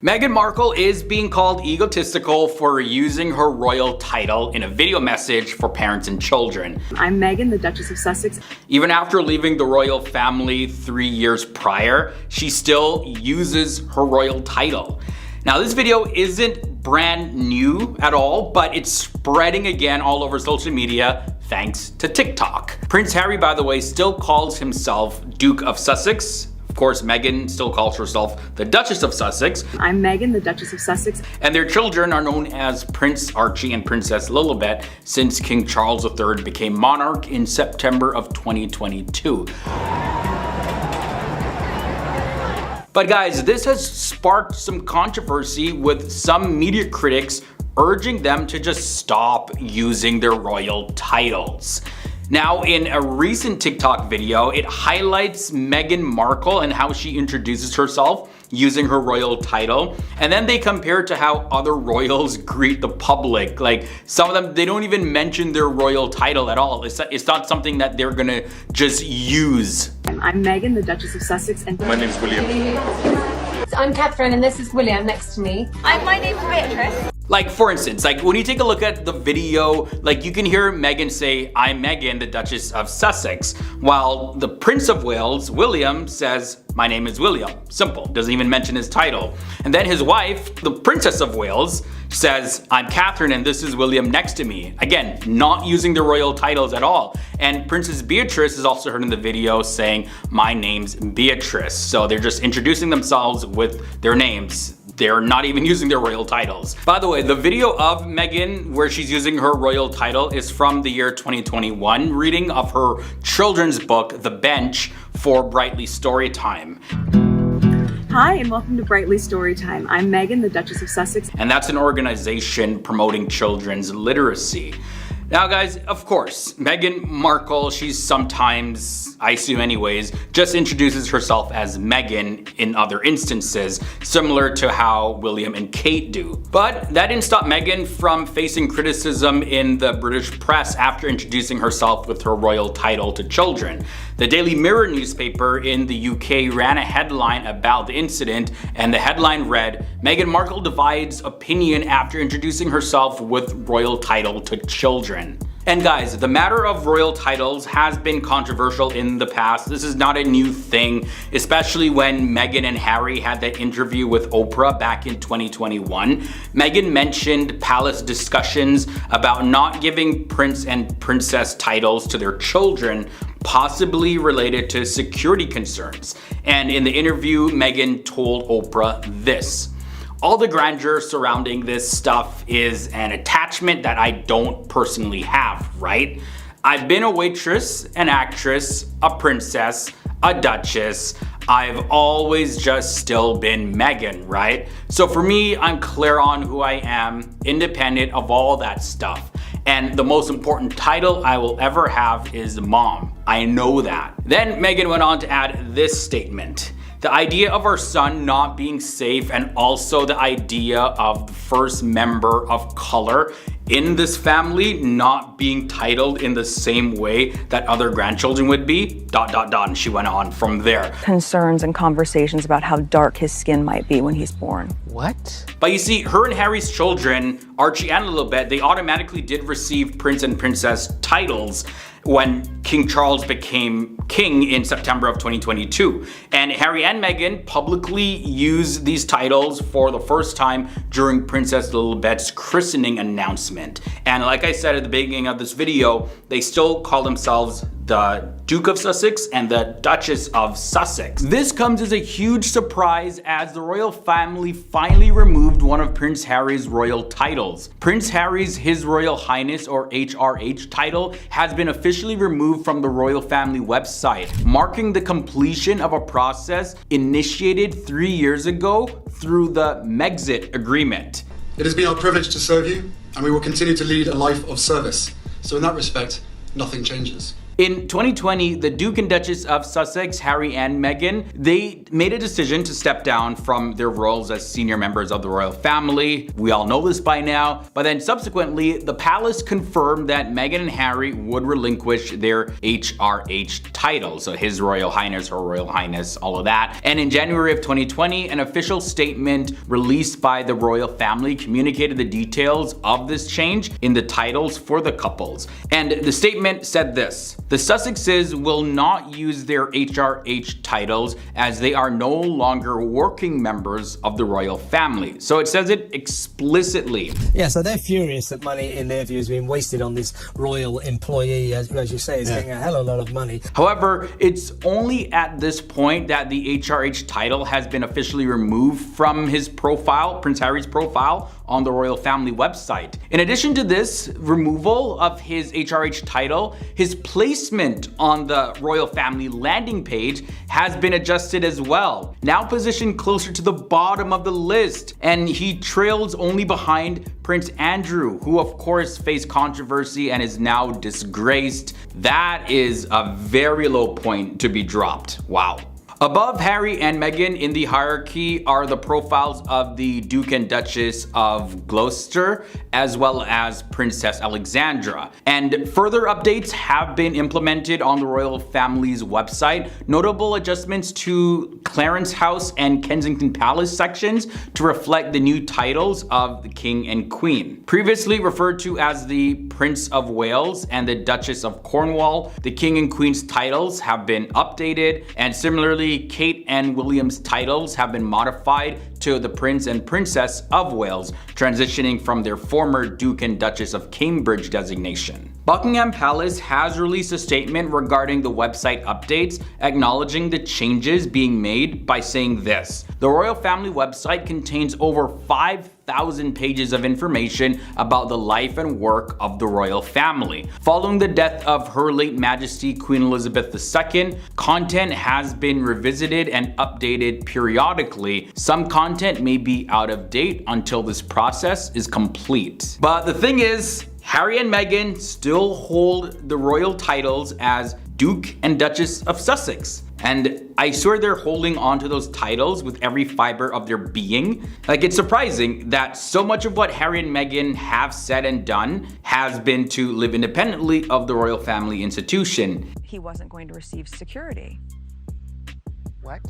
Meghan Markle is being called egotistical for using her royal title in a video message for parents and children. I'm Meghan, the Duchess of Sussex. Even after leaving the royal family 3 years prior, she still uses her royal title. Now, this video isn't brand new at all, but it's spreading again all over social media thanks to TikTok. Prince Harry, by the way, still calls himself Duke of Sussex. Of course, Meghan still calls herself the Duchess of Sussex. I'm Meghan, the Duchess of Sussex. And their children are known as Prince Archie and Princess Lilibet since King Charles III became monarch in September of 2022. But guys, this has sparked some controversy with some media critics urging them to just stop using their royal titles. Now, in a recent TikTok video, it highlights Meghan Markle and how she introduces herself using her royal title. And then they compare it to how other royals greet the public. Like, some of them, they don't even mention their royal title at all. It's not something that they're gonna just use. I'm Meghan, the Duchess of Sussex. And my name's William. I'm Catherine and this is William next to me. My name's Beatrice. Like, for instance, like when you take a look at the video, like you can hear Meghan say, "I'm Meghan, the Duchess of Sussex," while the Prince of Wales, William, says, "My name is William." Simple, doesn't even mention his title. And then his wife, the Princess of Wales, says, "I'm Catherine and this is William next to me." Again, not using the royal titles at all. And Princess Beatrice is also heard in the video saying, "My name's Beatrice." So they're just introducing themselves with their names. They're not even using their royal titles. By the way, the video of Meghan where she's using her royal title is from the year 2021, reading of her children's book, The Bench, for Brightly Storytime. Hi, and welcome to Brightly Storytime. I'm Meghan, the Duchess of Sussex. And that's an organization promoting children's literacy. Now guys, of course, Meghan Markle, she's sometimes, I assume anyways, just introduces herself as Meghan in other instances, similar to how William and Kate do. But that didn't stop Meghan from facing criticism in the British press after introducing herself with her royal title to children. The Daily Mirror newspaper in the UK ran a headline about the incident, and the headline read, "Meghan Markle divides opinion after introducing herself with royal title to children." And guys, the matter of royal titles has been controversial in the past. This is not a new thing, especially when Meghan and Harry had that interview with Oprah back in 2021. Meghan mentioned palace discussions about not giving prince and princess titles to their children, possibly related to security concerns. And in the interview, Meghan told Oprah this: "All the grandeur surrounding this stuff is an attachment that I don't personally have, right? I've been a waitress, an actress, a princess, a duchess. I've always just still been Meghan, right? So for me, I'm clear on who I am, independent of all that stuff. And the most important title I will ever have is mom. I know that." Then Meghan went on to add this statement: "The idea of our son not being safe, and also the idea of the first member of color in this family not being titled in the same way that other grandchildren would be, ... And she went on from there. Concerns and conversations about how dark his skin might be when he's born. What? But you see, her and Harry's children, Archie and Lilibet, they automatically did receive prince and princess titles when King Charles became king in September of 2022. And Harry and Meghan publicly used these titles for the first time during Princess Lilibet's christening announcement. And like I said at the beginning of this video, they still call themselves the Duke of Sussex and the Duchess of Sussex. This comes as a huge surprise as the royal family finally removed one of Prince Harry's royal titles. Prince Harry's His Royal Highness, or HRH title, has been officially removed from the royal family website, marking the completion of a process initiated 3 years ago through the Megxit agreement. It has been our privilege to serve you, and we will continue to lead a life of service. So in that respect, nothing changes. In 2020, the Duke and Duchess of Sussex, Harry and Meghan, they made a decision to step down from their roles as senior members of the royal family. We all know this by now, but then subsequently, the palace confirmed that Meghan and Harry would relinquish their HRH title. So His Royal Highness, Her Royal Highness, all of that. And in January of 2020, an official statement released by the royal family communicated the details of this change in the titles for the couples. And the statement said this: the Sussexes will not use their HRH titles as they are no longer working members of the royal family. So it says it explicitly. Yeah, so they're furious that money, in their view, has been wasted on this royal employee, as you say, is getting a hell of a lot of money. However, it's only at this point that the HRH title has been officially removed from his profile, Prince Harry's profile, on the royal family website. In addition to this removal of his HRH title, his placement on the royal family landing page has been adjusted as well. Now positioned closer to the bottom of the list, and he trails only behind Prince Andrew, who of course faced controversy and is now disgraced. That is a very low point to be dropped. Wow. Above Harry and Meghan in the hierarchy are the profiles of the Duke and Duchess of Gloucester, as well as Princess Alexandra. And further updates have been implemented on the royal family's website. Notable adjustments to Clarence House and Kensington Palace sections to reflect the new titles of the King and Queen. Previously referred to as the Prince of Wales and the Duchess of Cornwall, the King and Queen's titles have been updated, and similarly Kate and William's titles have been modified to the Prince and Princess of Wales, transitioning from their former Duke and Duchess of Cambridge designation. Buckingham Palace has released a statement regarding the website updates, acknowledging the changes being made by saying this: the royal family website contains over 5,000 pages of information about the life and work of the royal family. Following the death of Her late Majesty Queen Elizabeth II, content has been revisited and updated periodically. Some content may be out of date until this process is complete. But the thing is, Harry and Meghan still hold the royal titles as Duke and Duchess of Sussex. And I swear they're holding on to those titles with every fiber of their being. Like, it's surprising that so much of what Harry and Meghan have said and done has been to live independently of the royal family institution. He wasn't going to receive security. What?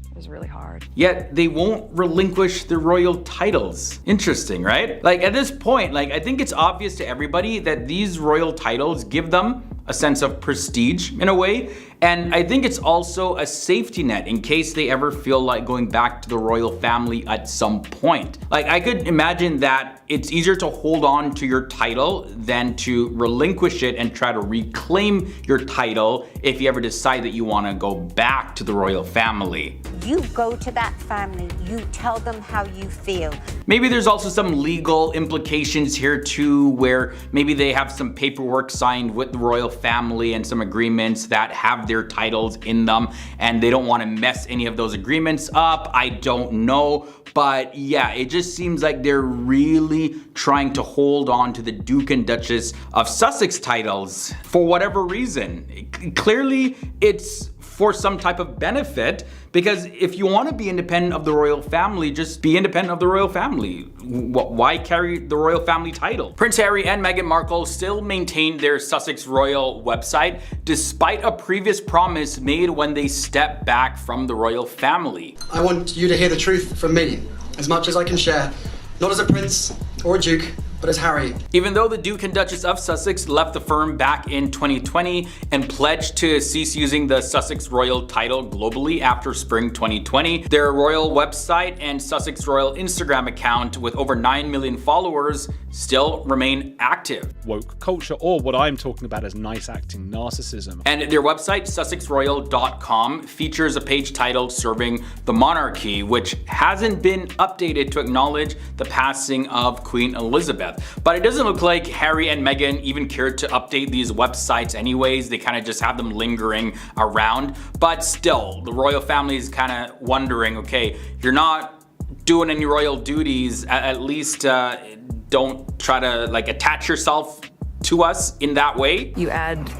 It was really hard. Yet they won't relinquish the royal titles. Interesting, right? Like, at this point, like, I think it's obvious to everybody that these royal titles give them a sense of prestige in a way. And I think it's also a safety net in case they ever feel like going back to the royal family at some point. Like, I could imagine that it's easier to hold on to your title than to relinquish it and try to reclaim your title if you ever decide that you want to go back to the royal family. You go to that family, you tell them how you feel. Maybe there's also some legal implications here too, where maybe they have some paperwork signed with the royal family and some agreements that have their titles in them, and they don't want to mess any of those agreements up. I don't know. But yeah, it just seems like they're really trying to hold on to the Duke and Duchess of Sussex titles for whatever reason. Clearly, it's for some type of benefit, because if you want to be independent of the royal family, just be independent of the royal family. Why carry the royal family title? Prince Harry and Meghan Markle still maintain their Sussex Royal website despite a previous promise made when they stepped back from the royal family. I want you to hear the truth from me, as much as I can share, not as a prince or a duke, but as Harry. Even though the Duke and Duchess of Sussex left the firm back in 2020 and pledged to cease using the Sussex Royal title globally after spring 2020, their royal website and Sussex Royal Instagram account with over 9 million followers still remain active. Woke culture, or what I'm talking about as nice acting narcissism. And their website, sussexroyal.com, features a page titled Serving the Monarchy, which hasn't been updated to acknowledge the passing of Queen Elizabeth. But it doesn't look like Harry and Meghan even cared to update these websites anyways. They kind of just have them lingering around. But still, the royal family is kind of wondering, okay, you're not doing any royal duties, at least don't try to like attach yourself to us in that way. You add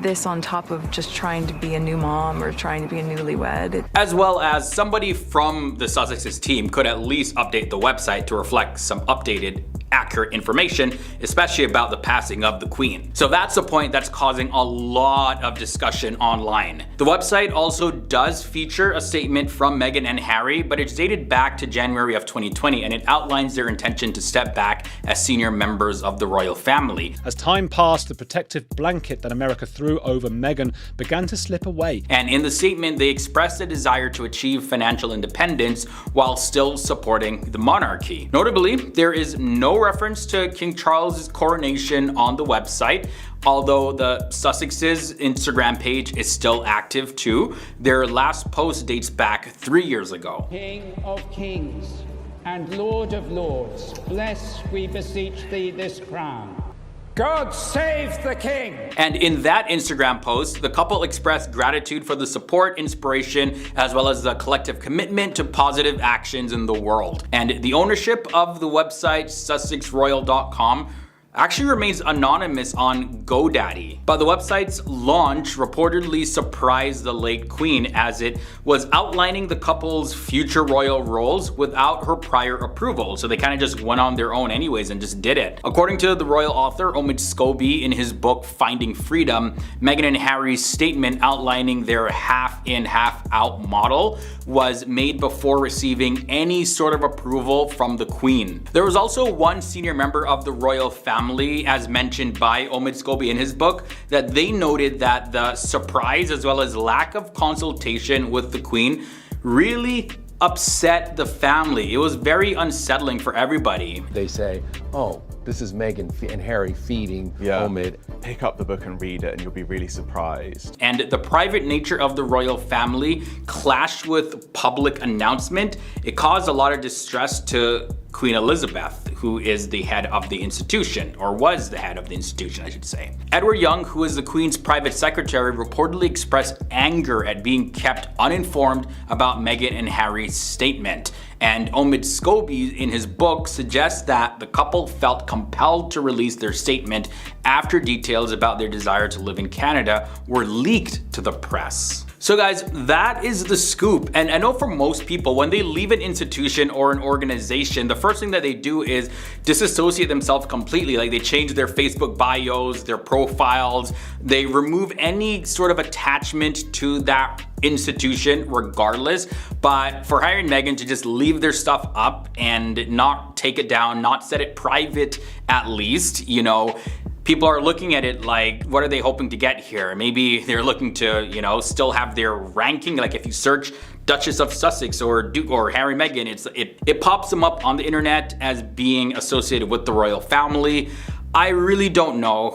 this on top of just trying to be a new mom or trying to be a newlywed. As well as somebody from the Sussexes team could at least update the website to reflect some updated, accurate information, especially about the passing of the Queen. So that's the point that's causing a lot of discussion online. The website also does feature a statement from Meghan and Harry, but it's dated back to January of 2020, and it outlines their intention to step back as senior members of the royal family. As time passed, the protective blanket that America threw over Meghan began to slip away. And in the statement, they expressed a desire to achieve financial independence while still supporting the monarchy. Notably, there is no reference to King Charles's coronation on the website, although the Sussexes Instagram page is still active too. Their last post dates back 3 years ago. King of kings and Lord of lords, bless, we beseech thee, this crown. God save the king! And in that Instagram post, the couple expressed gratitude for the support, inspiration, as well as the collective commitment to positive actions in the world. And the ownership of the website sussexroyal.com actually remains anonymous on GoDaddy. But the website's launch reportedly surprised the late Queen, as it was outlining the couple's future royal roles without her prior approval. So they kind of just went on their own anyways and just did it. According to the royal author Omid Scobie in his book Finding Freedom, Meghan and Harry's statement outlining their half-in, half-out model was made before receiving any sort of approval from the Queen. There was also one senior member of the royal family, as mentioned by Omid Scobie in his book, that they noted that the surprise as well as lack of consultation with the Queen really upset the family. It was very unsettling for everybody. They say, oh, this is Meghan and Harry feeding Omid. Pick up the book and read it and you'll be really surprised. And the private nature of the royal family clashed with public announcement. It caused a lot of distress to Queen Elizabeth, who is the head of the institution, or was the head of the institution, I should say. Edward Young, who is the Queen's private secretary, reportedly expressed anger at being kept uninformed about Meghan and Harry's statement. And Omid Scobie in his book suggests that the couple felt compelled to release their statement after details about their desire to live in Canada were leaked to the press. So guys, that is the scoop. And I know for most people, when they leave an institution or an organization, the first thing that they do is disassociate themselves completely. Like they change their Facebook bios, their profiles, they remove any sort of attachment to that institution regardless. But for Harry and Meghan to just leave their stuff up and not take it down, not set it private at least, you know, people are looking at it like, what are they hoping to get here? Maybe they're looking to, you know, still have their ranking. Like if you search Duchess of Sussex or Duke or Harry Meghan, it pops them up on the internet as being associated with the royal family. I really don't know.